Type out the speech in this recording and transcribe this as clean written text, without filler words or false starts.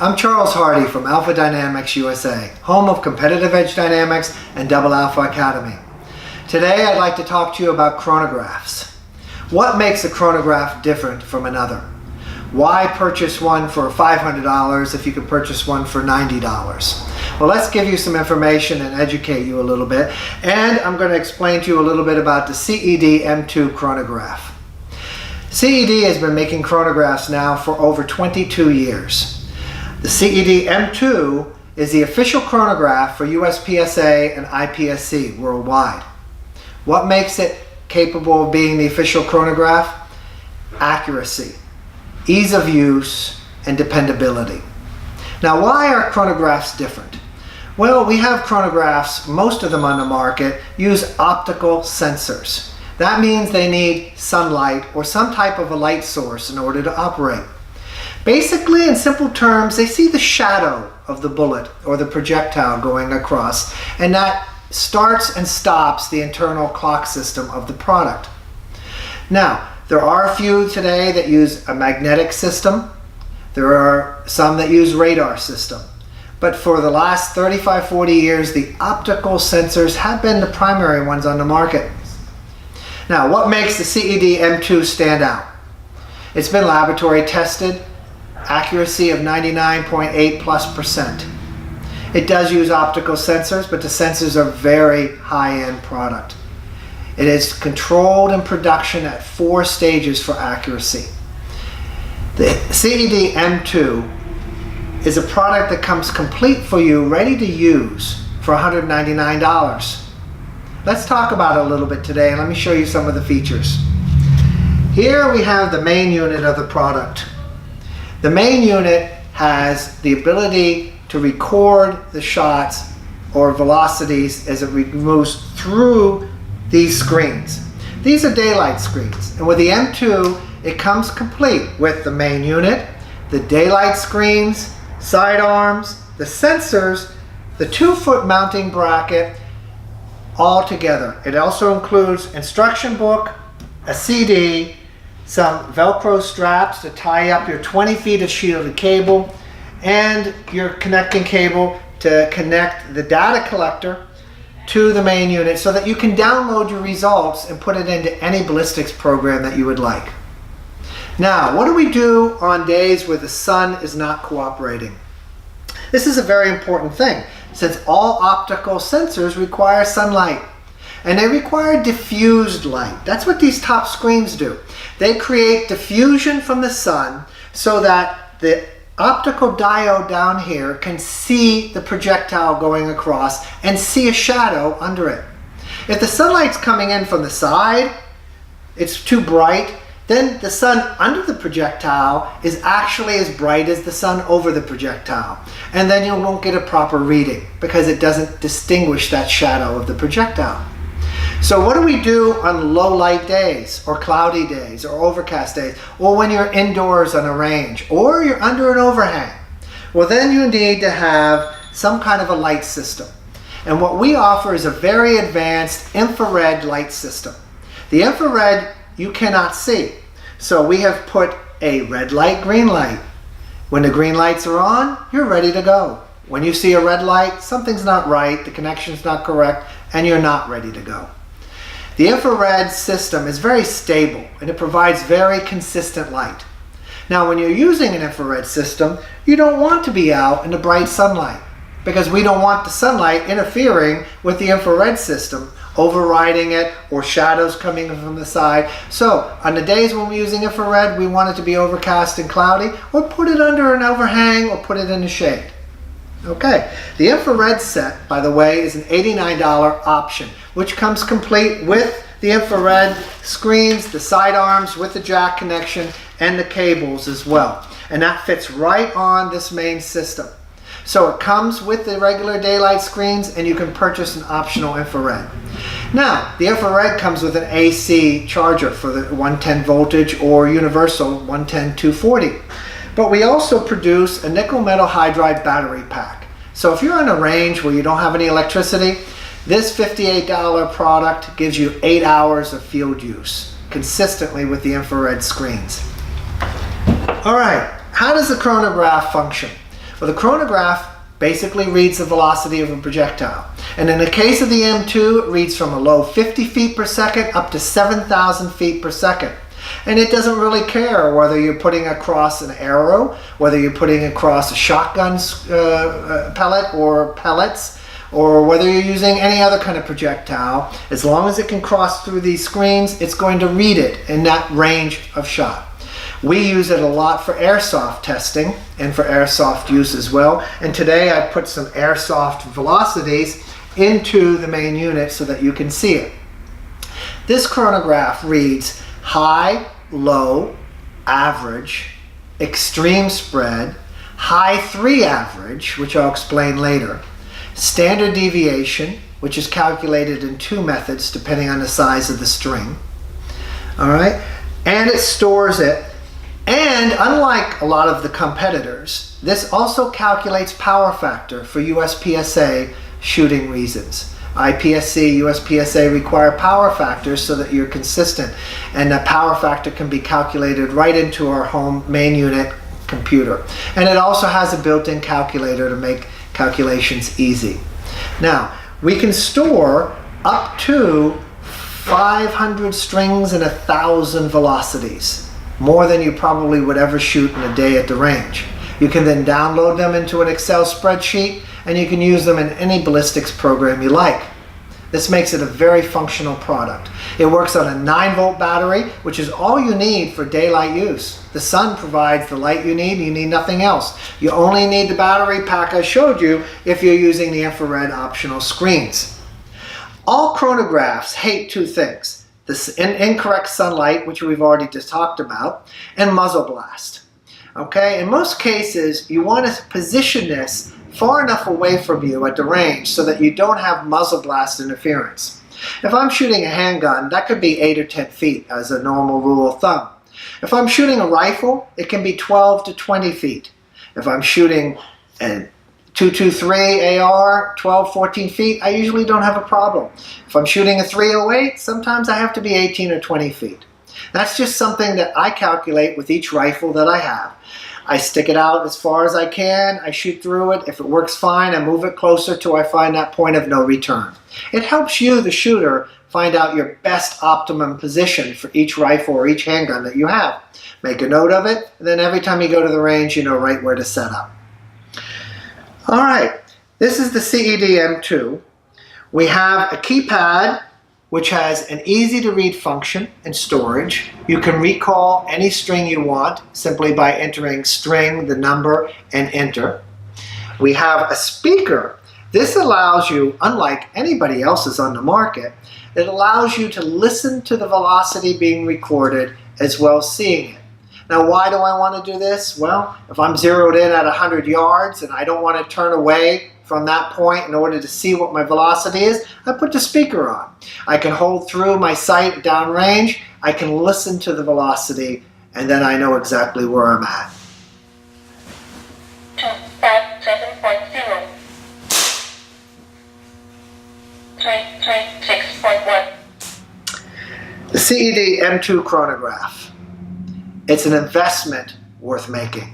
I'm Charles Hardy from Alpha Dynamics USA, home of Competitive Edge Dynamics and Double Alpha Academy. Today I'd like to talk to you about chronographs. What makes a chronograph different from another? Why purchase one for $500 if you can purchase one for $90? Well, let's give you some information and educate you a little bit. And I'm going to explain to you a little bit about the CED M2 Chronograph. CED has been making chronographs now for over 22 years. The CED M2 is the official chronograph for USPSA and IPSC worldwide. What makes it capable of being the official chronograph? Accuracy, ease of use, and dependability. Now, why are chronographs different? Well, we have chronographs, most of them on the market, use optical sensors. That means they need sunlight or some type of a light source in order to operate. Basically, in simple terms, they see the shadow of the bullet or the projectile going across, and that starts and stops the internal clock system of the product. Now, there are a few today that use a magnetic system. There are some that use radar system. But for the last 35-40 years, the optical sensors have been the primary ones on the market. Now, what makes the CED M2 stand out? It's been laboratory tested, accuracy of 99.8+%. It does use optical sensors, but the sensors are very high-end product. It is controlled in production at 4 stages for accuracy. The CED M2 is a product that comes complete for you, ready to use for $199. Let's talk about it a little bit today, and let me show you some of the features. Here we have the main unit of the product. The main unit has the ability to record the shots or velocities as it moves through these screens. These are daylight screens, and with the M2 it comes complete with the main unit, the daylight screens, sidearms, the sensors, the 2-foot mounting bracket, all together. It also includes instruction book, a CD, some Velcro straps to tie up your 20 feet of shielded cable, and your connecting cable to connect the data collector to the main unit so that you can download your results and put it into any ballistics program that you would like. Now, what do we do on days where the sun is not cooperating? This is a very important thing, since all optical sensors require sunlight, and they require diffused light. That's what these top screens do. They create diffusion from the sun so that the optical diode down here can see the projectile going across and see a shadow under it. If the sunlight's coming in from the side, it's too bright, then the sun under the projectile is actually as bright as the sun over the projectile. And then you won't get a proper reading because it doesn't distinguish that shadow of the projectile. So what do we do on low light days or cloudy days or overcast days, or when you're indoors on a range or you're under an overhang? Well, then you need to have some kind of a light system. And what we offer is a very advanced infrared light system. The infrared you cannot see. So we have put a red light, green light. When the green lights are on, you're ready to go. When you see a red light, something's not right, the connection's not correct, and you're not ready to go. The infrared system is very stable and it provides very consistent light. Now, when you're using an infrared system, you don't want to be out in the bright sunlight because we don't want the sunlight interfering with the infrared system, overriding it, or shadows coming from the side. So on the days when we're using infrared, we want it to be overcast and cloudy, or put it under an overhang or put it in the shade. Okay, the infrared set, by the way, is an $89 option, which comes complete with the infrared screens, the sidearms with the jack connection, and the cables as well. And that fits right on this main system. So it comes with the regular daylight screens, and you can purchase an optional infrared. Now, the infrared comes with an AC charger for the 110 voltage or universal 110-240. But we also produce a nickel metal hydride battery pack. So if you're on a range where you don't have any electricity, this $58 product gives you 8 hours of field use consistently with the infrared screens. All right, how does the chronograph function? Well, the chronograph basically reads the velocity of a projectile. And in the case of the M2, it reads from a low 50 feet per second up to 7,000 feet per second. And it doesn't really care whether you're putting across an arrow, whether you're putting across a shotgun pellet or pellets, or whether you're using any other kind of projectile. As long as it can cross through these screens, it's going to read it in that range of shot. We use it a lot for airsoft testing and for airsoft use as well. And today I put some airsoft velocities into the main unit so that you can see it. This chronograph reads high, low, average, extreme spread, high 3 average, which I'll explain later, standard deviation, which is calculated in 2 methods depending on the size of the string. All right, and it stores it. And unlike a lot of the competitors, this also calculates power factor for USPSA shooting reasons. IPSC, USPSA require power factors so that you're consistent, and that power factor can be calculated right into our home main unit computer. And it also has a built-in calculator to make calculations easy. Now, we can store up to 500 strings and 1,000 velocities, more than you probably would ever shoot in a day at the range. You can then download them into an Excel spreadsheet, and you can use them in any ballistics program you like. This makes it a very functional product. It works on a 9-volt battery, which is all you need for daylight use. The sun provides the light you need nothing else. You only need the battery pack I showed you if you're using the infrared optional screens. All chronographs hate 2 things. This incorrect sunlight, which we've already just talked about, and muzzle blast. Okay, in most cases, you want to position this far enough away from you at the range so that you don't have muzzle blast interference. If I'm shooting a handgun, that could be 8 or 10 feet as a normal rule of thumb. If I'm shooting a rifle, it can be 12 to 20 feet. If I'm shooting a .223 AR, 12, 14 feet, I usually don't have a problem. If I'm shooting a .308, sometimes I have to be 18 or 20 feet. That's just something that I calculate with each rifle that I have. I stick it out as far as I can, I shoot through it. If it works fine, I move it closer till I find that point of no return. It helps you, the shooter, find out your best optimum position for each rifle or each handgun that you have. Make a note of it, and then every time you go to the range, you know right where to set up. All right, this is the CED M2. We have a keypad which has an easy to read function and storage. You can recall any string you want simply by entering string, the number, and enter. We have a speaker. This allows you, unlike anybody else's on the market, it allows you to listen to the velocity being recorded as well as seeing it. Now, why do I want to do this? Well, if I'm zeroed in at 100 yards and I don't want to turn away from that point in order to see what my velocity is, I put the speaker on. I can hold through my sight downrange, I can listen to the velocity, and then I know exactly where I'm at. 257.0 336.1 The CED M2 Chronograph. It's an investment worth making.